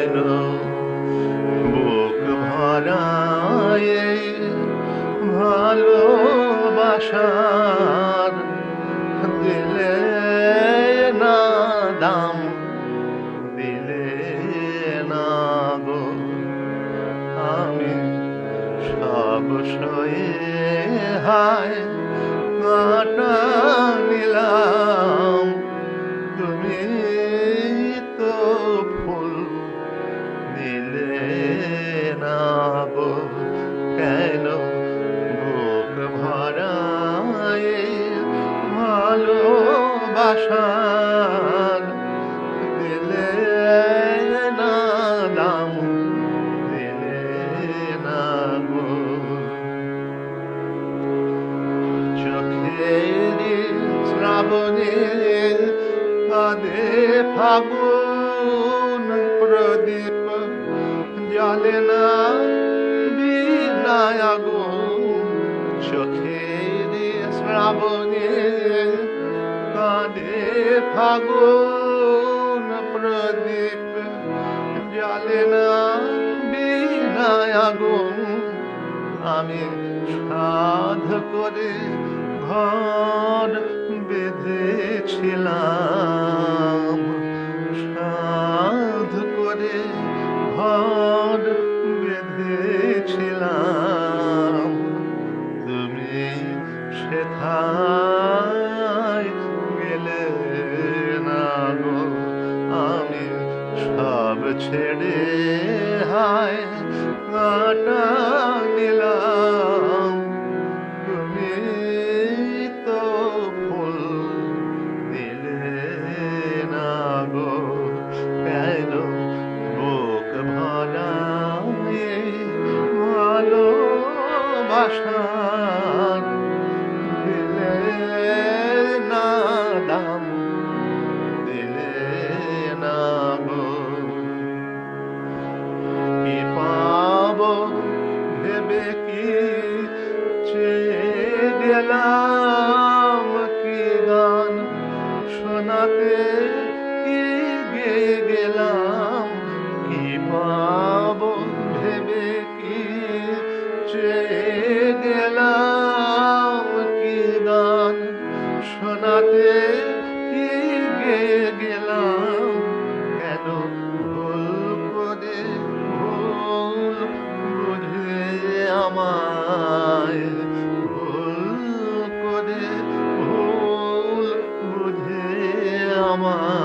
কেন বুক ভরায় ভালোবাসার দিলে না দাম, দিলে না গো। আমি সব সয়ে হায় কাটা নিলাম, তুমি তো ফুল দিলে না গো। কেন বুক ভরায় ভালোবাসার দিলে না দাম, দিলে না গো। চোখের শ্রাবণে কাঁদে ফাগুন প্রদীপ, জ্বলে না বিনায় আগুন। চোখের শ্রাবণে কাঁদে ফাগুন প্রদীপ, জ্বলে না বিনায় আগুন। আমি সাধ করে ঘর বেঁধেছিলাম, সাধ করে ঘর বেঁধেছিলাম, তুমি সেথায় গেলে না গো। আমি সব ছেড়ে হায় কাটা নিলাম, তুমি তো ফুল দিলে না গো। কেন বুক ভরায় ভালোবাসার দিলে না দাম, দিলে না গো। কি পাবো ভেবে কি চেয়ে গেলাম, কি গান শোনাতে কি গেয়ে গেলাম। কি পাবো ভেবে কি চেয়ে গেলাম, কি গান শোনাতে কি গেয়ে গেলাম। কেন ভুল করে ভুল বুঝে আমায়, ভুল করে ভুল বুঝে আমায়।